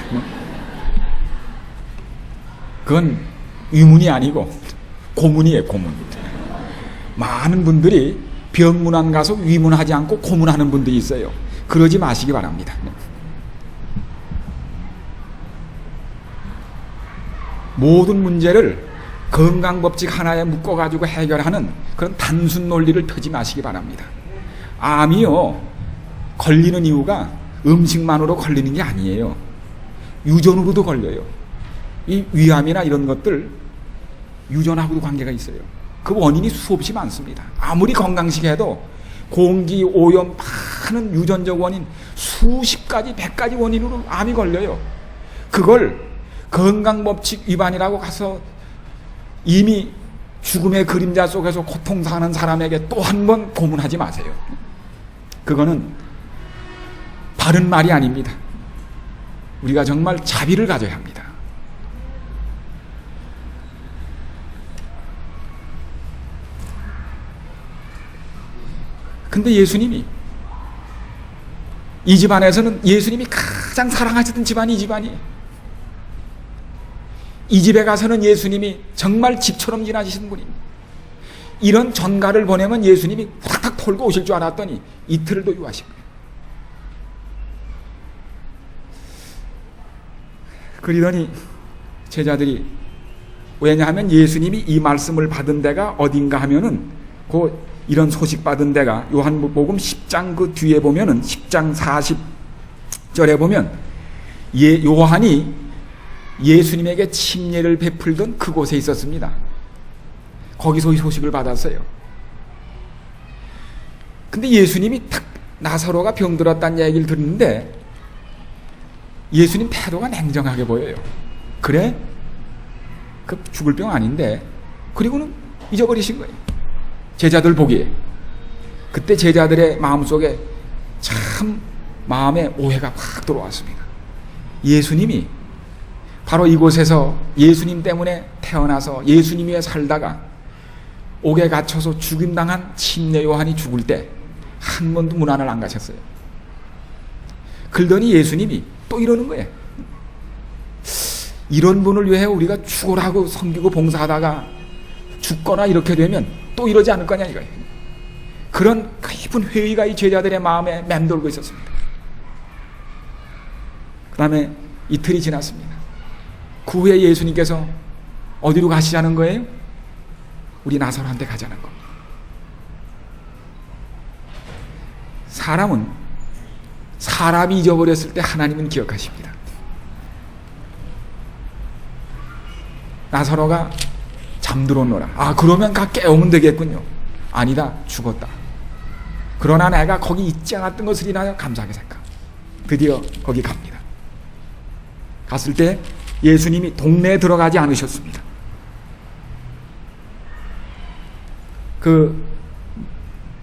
그건 위문이 아니고 고문이에요, 고문. 많은 분들이 병문안 가서 위문하지 않고 고문하는 분들이 있어요. 그러지 마시기 바랍니다. 모든 문제를 건강법칙 하나에 묶어가지고 해결하는 그런 단순 논리를 펴지 마시기 바랍니다. 암이요, 걸리는 이유가 음식만으로 걸리는 게 아니에요. 유전으로도 걸려요. 이 위암이나 이런 것들 유전하고도 관계가 있어요. 그 원인이 수없이 많습니다. 아무리 건강식 해도 공기, 오염, 많은 유전적 원인 수십 가지, 100가지 원인으로 암이 걸려요. 그걸 건강법칙 위반이라고 가서 이미 죽음의 그림자 속에서 고통당하는 사람에게 또 한 번 고문하지 마세요. 그거는 바른 말이 아닙니다. 우리가 정말 자비를 가져야 합니다. 근데 예수님이, 이 집안에서는 예수님이 가장 사랑하시던 집안이 이 집안이에요. 이 집에 가서는 예수님이 정말 집처럼 지나시는 분입니다. 이런 전가를 보내면 예수님이 탁탁 털고 오실 줄 알았더니 이틀을 도유하신 거예요. 그러더니 제자들이, 왜냐하면 예수님이 이 말씀을 받은 데가 어딘가 하면은 이런 소식 받은 데가 요한복음 10장 그 뒤에 보면은 10장 40절에 보면 요한이 예수님에게 침례를 베풀던 그곳에 있었습니다. 거기서 이 소식을 받았어요. 근데 예수님이 딱 나사로가 병들었다는 얘기를 듣는데 예수님 태도가 냉정하게 보여요. 그래? 그 죽을 병 아닌데. 그리고는 잊어버리신 거예요. 제자들 보기에. 그때 제자들의 마음속에 참 마음에 오해가 확 들어왔습니다. 예수님이 바로 이곳에서 예수님 때문에 태어나서 예수님 위에 살다가 옥에 갇혀서 죽임당한 침례 요한이 죽을 때 한 번도 문안을 안 가셨어요. 그러더니 예수님이 또 이러는 거예요. 이런 분을 위해 우리가 죽으라고 섬기고 봉사하다가 죽거나 이렇게 되면 또 이러지 않을 거냐 이거예요. 그런 깊은 회의가 이 제자들의 마음에 맴돌고 있었습니다. 그 다음에 이틀이 지났습니다. 그 후에 예수님께서 어디로 가시자는 거예요? 우리 나사로한테 가자는 겁니다. 사람이 잊어버렸을 때 하나님은 기억하십니다. 나사로가 잠들었노라. 그러면 가 깨우면 되겠군요. 아니다, 죽었다. 그러나 내가 거기 있지 않았던 것을 인하여 감사하게 생각. 드디어 거기 갑니다. 갔을 때 예수님이 동네에 들어가지 않으셨습니다. 그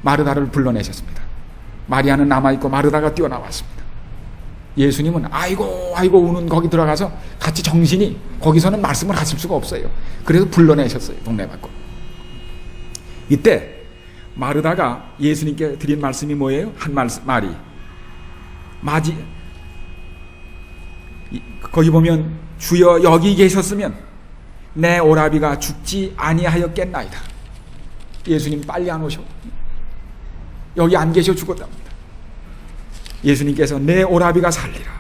마르다를 불러내셨습니다. 마리아는 남아있고 마르다가 뛰어나왔습니다. 예수님은 아이고 우는 거기 들어가서 같이 정신이, 거기서는 말씀을 하실 수가 없어요. 그래서 불러내셨어요. 동네 밖으로. 이때 마르다가 예수님께 드린 말씀이 뭐예요? 말이 거기 보면 주여 여기 계셨으면 내 오라비가 죽지 아니하였겠나이다. 예수님 빨리 안 오셔. 여기 안 계셔 죽었답니다. 예수님께서 내 오라비가 살리라.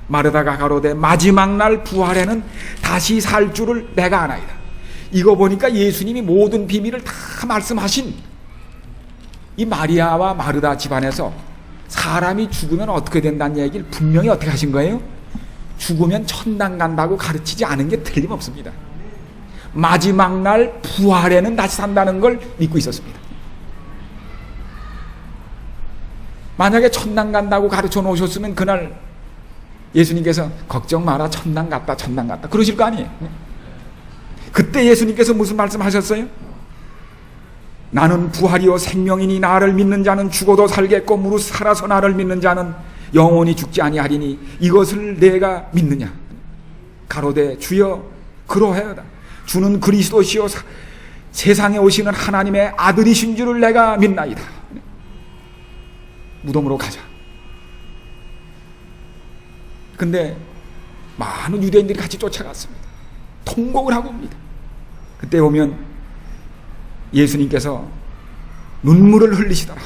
마르다가 가로되 마지막 날 부활에는 다시 살 줄을 내가 아나이다. 이거 보니까 예수님이 모든 비밀을 다 말씀하신 이 마리아와 마르다 집안에서 사람이 죽으면 어떻게 된다는 얘기를 분명히 어떻게 하신 거예요? 죽으면 천당 간다고 가르치지 않은 게 틀림없습니다. 마지막 날 부활에는 다시 산다는 걸 믿고 있었습니다. 만약에 천당 간다고 가르쳐 놓으셨으면 그날 예수님께서 걱정 마라, 천당 갔다, 천당 갔다 그러실 거 아니에요. 그때 예수님께서 무슨 말씀하셨어요? 나는 부활이요 생명이니 나를 믿는 자는 죽어도 살겠고 무릇 살아서 나를 믿는 자는 영원히 죽지 아니하리니 이것을 내가 믿느냐. 가로되 주여 그러하여다. 주는 그리스도시요 세상에 오시는 하나님의 아들이신 줄을 내가 믿나이다. 무덤으로 가자. 근데 많은 유대인들이 같이 쫓아갔습니다. 통곡을 하고 옵니다. 그때 보면 예수님께서 눈물을 흘리시더라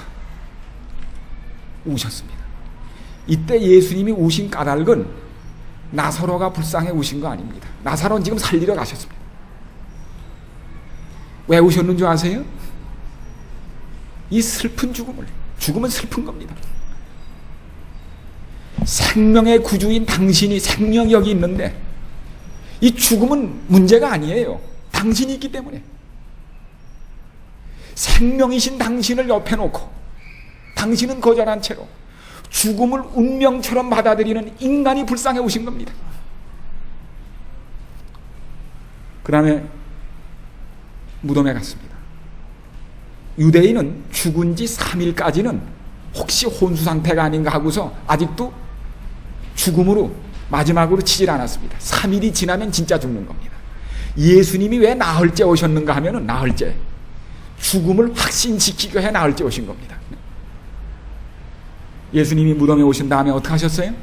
우셨습니다. 이때 예수님이 우신 까닭은 나사로가 불쌍해 우신 거 아닙니다. 나사로는 지금 살리러 가셨습니다. 왜 우셨는 줄 아세요? 이 슬픈 죽음은 슬픈 겁니다. 생명의 구주인 당신이 생명이 여기 있는데 이 죽음은 문제가 아니에요. 당신이 있기 때문에. 생명이신 당신을 옆에 놓고 당신은 거절한 채로 죽음을 운명처럼 받아들이는 인간이 불쌍해 오신 겁니다. 그 다음에 무덤에 갔습니다. 유대인은 죽은 지 3일까지는 혹시 혼수 상태가 아닌가 하고서 아직도 죽음으로 마지막으로 치질 않았습니다. 3일이 지나면 진짜 죽는 겁니다. 예수님이 왜 나흘째 오셨는가 하면은 나흘째 죽음을 확신시키기 위해 나흘째 오신 겁니다. 예수님이 무덤에 오신 다음에 어떻게 하셨어요?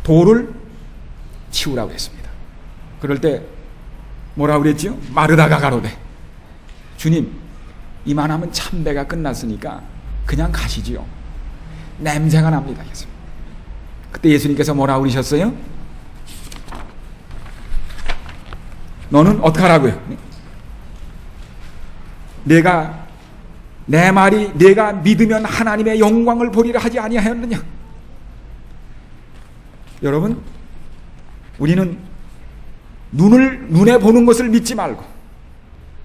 돌을 치우라고 했습니다. 그럴 때 뭐라고 그랬지요? 마르다가 가로되 주님 이만하면 참배가 끝났으니까 그냥 가시지요. 냄새가 납니다. 그때 예수님께서 뭐라고 그러셨어요? 너는 어떻게 하라고요? 내 말이 내가 믿으면 하나님의 영광을 보리라 하지 아니하였느냐? 여러분, 우리는 눈에 보는 것을 믿지 말고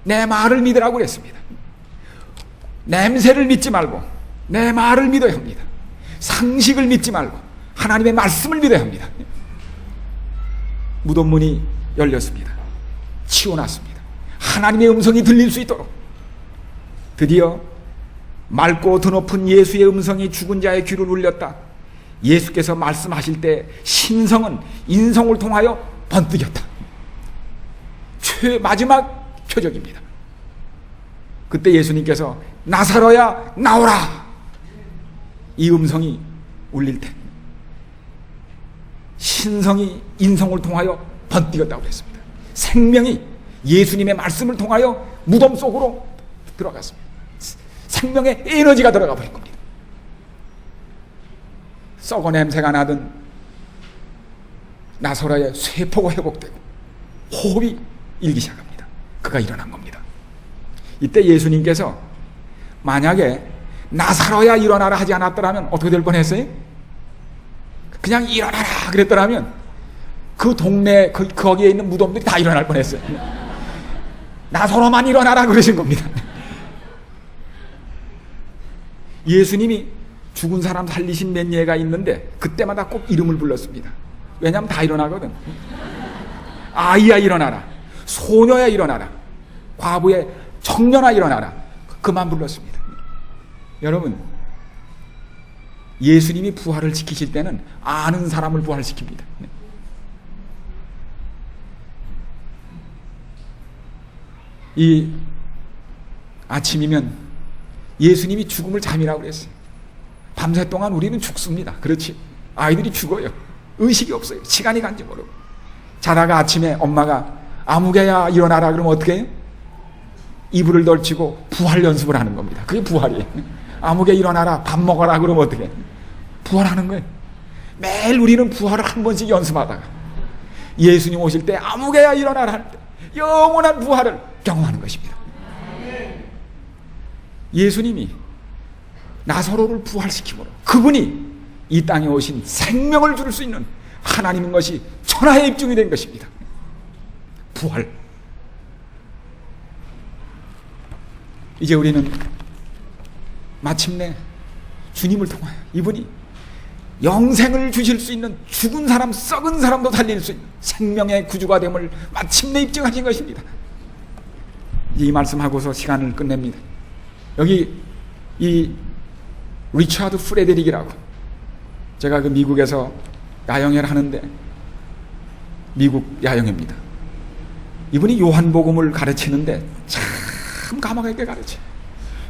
내 말을 믿으라고 그랬습니다. 냄새를 믿지 말고 내 말을 믿어야 합니다. 상식을 믿지 말고 하나님의 말씀을 믿어야 합니다. 무덤 문이 열렸습니다. 치워놨습니다. 하나님의 음성이 들릴 수 있도록. 드디어 맑고 드높은 예수의 음성이 죽은 자의 귀를 울렸다. 예수께서 말씀하실 때 신성은 인성을 통하여 번뜩였다. 마지막 표적입니다. 그때 예수님께서 나사로야 나오라. 이 음성이 울릴 때 신성이 인성을 통하여 번뜩였다고 했습니다. 생명이 예수님의 말씀을 통하여 무덤 속으로 들어갔습니다. 생명의 에너지가 들어가 버린 겁니다. 썩어 냄새가 나던 나사로의 쇠포가 회복되고 호흡이 일기 시작합니다. 그가 일어난 겁니다. 이때 예수님께서 만약에 나사로야 일어나라 하지 않았더라면 어떻게 될 뻔했어요? 그냥 일어나라 그랬더라면 그 동네 거기에 있는 무덤들이 다 일어날 뻔했어요. 나사로만 일어나라 그러신 겁니다. 예수님이 죽은 사람 살리신 몇 예가 있는데 그때마다 꼭 이름을 불렀습니다. 왜냐하면 다 일어나거든. 아이야 일어나라, 소녀야 일어나라, 과부의 청년아 일어나라, 그만 불렀습니다. 여러분, 예수님이 부활을 시키실 때는 아는 사람을 부활시킵니다. 이 아침이면 예수님이 죽음을 잠이라고 그랬어요. 밤새 동안 우리는 죽습니다. 그렇지? 아이들이 죽어요. 의식이 없어요. 시간이 간지 모르고. 자다가 아침에 엄마가 아무개야 일어나라 그러면 어떻게 해요? 이불을 덜치고 부활 연습을 하는 겁니다. 그게 부활이에요. 아무개 일어나라 밥 먹어라 그러면 어떻게 해요? 부활하는 거예요. 매일 우리는 부활을 한 번씩 연습하다가 예수님 오실 때 아무개야 일어나라 할 때 영원한 부활을 경험하는 것입니다. 예수님이 나사로를 부활시키므로 그분이 이 땅에 오신 생명을 줄 수 있는 하나님인 것이 천하의 입증이 된 것입니다. 부활. 이제 우리는 마침내 주님을 통하여 이분이 영생을 주실 수 있는, 죽은 사람, 썩은 사람도 살릴 수 있는 생명의 구주가 됨을 마침내 입증하신 것입니다. 이 말씀하고서 시간을 끝냅니다. 여기 이 리처드 프레데릭이라고, 제가 그 미국에서 야영회를 하는데, 미국 야영회입니다. 이분이 요한복음을 가르치는데 참 감옥하게 가르쳐요.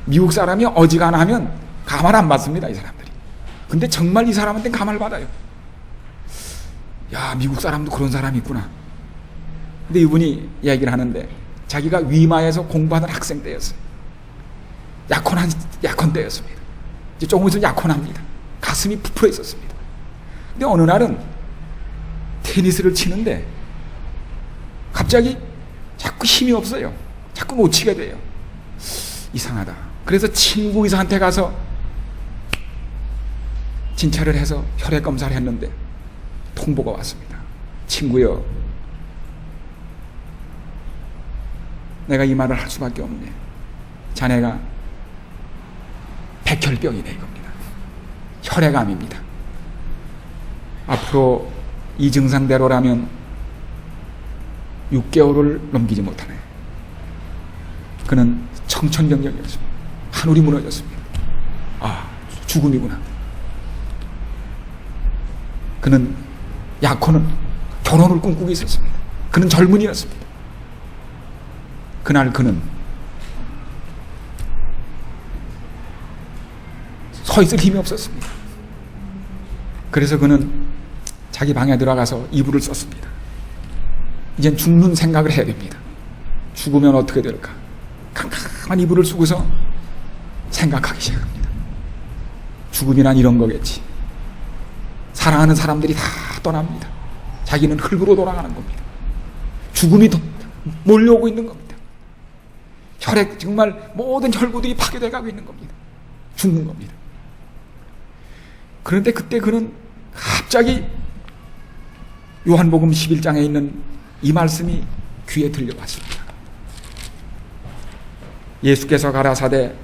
미국 사람이 어지간하면 감을 안 받습니다, 이 사람들이. 근데 정말 이 사람한테 감을 받아요. 야, 미국 사람도 그런 사람이 있구나. 근데 이분이 얘기를 하는데, 자기가 위마에서 공부하던 학생 때였어요. 약혼 때였습니다. 이제 조금 있으면 약혼합니다. 가슴이 부풀어 있었습니다. 근데 어느 날은 테니스를 치는데 갑자기 자꾸 힘이 없어요. 자꾸 못 치게 돼요. 이상하다. 그래서 친구 의사한테 가서 진찰을 해서 혈액 검사를 했는데 통보가 왔습니다. 친구여, 내가 이 말을 할 수밖에 없네. 자네가 백혈병이네, 이겁니다. 혈액암입니다. 앞으로 이 증상대로라면 6개월을 넘기지 못하네. 그는 청천벽력이었습니다. 하늘이 무너졌습니다. 아, 죽음이구나. 그는 약혼은 결혼을 꿈꾸고 있었습니다. 그는 젊은이였습니다. 그날 그는 서 있을 힘이 없었습니다. 그래서 그는 자기 방에 들어가서 이불을 썼습니다. 이젠 죽는 생각을 해야 됩니다. 죽으면 어떻게 될까? 캄캄한 이불을 쓰고서 생각하기 시작합니다. 죽음이란 이런 거겠지. 사랑하는 사람들이 다 떠납니다. 자기는 흙으로 돌아가는 겁니다. 죽음이 몰려오고 있는 겁니다. 혈액, 정말 모든 혈구들이 파괴돼 가고 있는 겁니다. 죽는 겁니다. 그런데 그때 그는 갑자기 요한복음 11장에 있는 이 말씀이 귀에 들려왔습니다. 예수께서 가라사대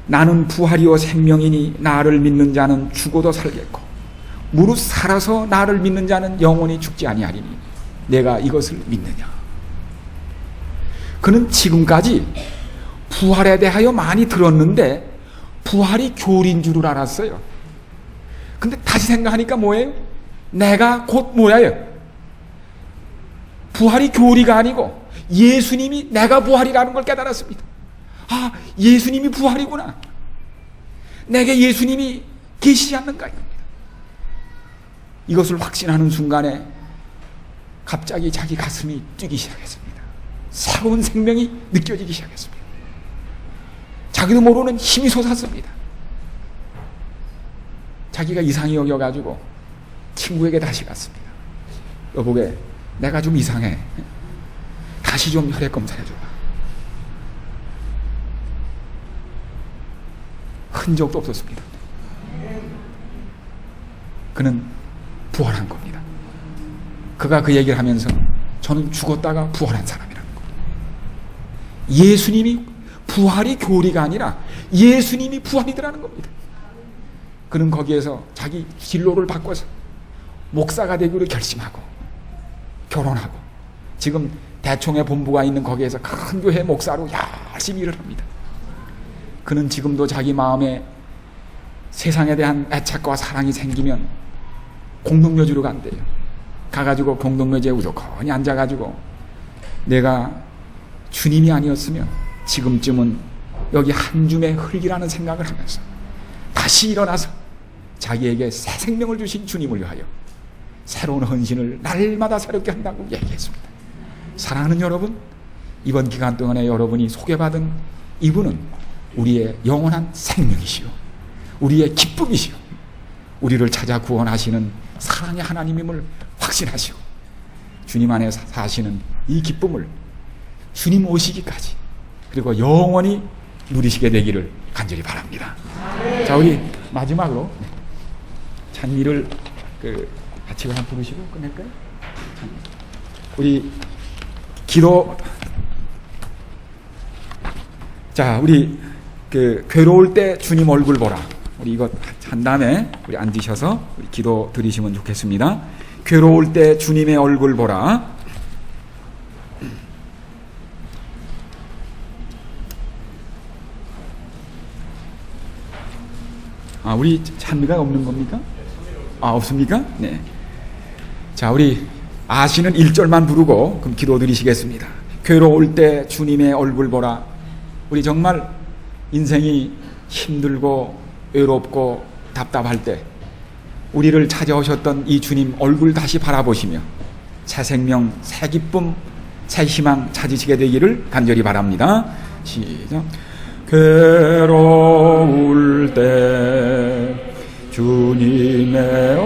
나는 부활이요 생명이니 나를 믿는 자는 죽어도 살겠고 무릇 살아서 나를 믿는 자는 영원히 죽지 아니하리니 내가 이것을 믿느냐. 그는 지금까지 부활에 대하여 많이 들었는데 부활이 교리인 줄을 알았어요. 근데 다시 생각하니까 뭐예요? 내가 곧 뭐예요? 부활이 교리가 아니고 예수님이 내가 부활이라는 걸 깨달았습니다. 아, 예수님이 부활이구나. 내게 예수님이 계시지 않는가 이겁니다. 이것을 확신하는 순간에 갑자기 자기 가슴이 뛰기 시작했습니다. 새로운 생명이 느껴지기 시작했습니다. 자기도 모르는 힘이 솟았습니다. 자기가 이상히 여겨가지고 친구에게 다시 갔습니다. 여보게, 내가 좀 이상해. 다시 좀 혈액 검사해줘봐. 흔적도 없었습니다. 그는 부활한 겁니다. 그가 그 얘기를 하면서 저는 죽었다가 부활한 사람이라는 겁니다. 예수님이 부활이 교리가 아니라 예수님이 부활이더라는 겁니다. 그는 거기에서 자기 진로를 바꿔서 목사가 되기로 결심하고 결혼하고 지금 대총회 본부가 있는 거기에서 큰 교회 목사로 열심히 일을 합니다. 그는 지금도 자기 마음에 세상에 대한 애착과 사랑이 생기면 공동묘지로 간대요. 가가지고 공동묘지에 우두커니 앉아가지고 내가 주님이 아니었으면 지금쯤은 여기 한 줌의 흙이라는 생각을 하면서 다시 일어나서 자기에게 새 생명을 주신 주님을 위하여 새로운 헌신을 날마다 새롭게 한다고 얘기했습니다. 사랑하는 여러분, 이번 기간 동안에 여러분이 소개받은 이분은 우리의 영원한 생명이시오, 우리의 기쁨이시오, 우리를 찾아 구원하시는 사랑의 하나님임을 확신하시고 주님 안에 사시는 이 기쁨을 주님 오시기까지 그리고 영원히 누리시게 되기를 간절히 바랍니다. 자, 우리 마지막으로 찬미를 같이 한번 부르시고 끝낼까요? 우리 기도. 자, 우리 괴로울 때 주님 얼굴 보라. 우리 이것 한 다음에 우리 앉으셔서 우리 기도 드리시면 좋겠습니다. 괴로울 때 주님의 얼굴 보라. 우리 찬미가 없는 겁니까? 없습니까? 네. 자, 우리 아시는 1절만 부르고 그럼 기도 드리시겠습니다. 괴로울 때 주님의 얼굴 보라. 우리 정말 인생이 힘들고 외롭고 답답할 때 우리를 찾아오셨던 이 주님 얼굴 다시 바라보시며 새 생명, 새 기쁨, 새 희망 찾으시게 되기를 간절히 바랍니다. 시작. 괴로울 때 주님의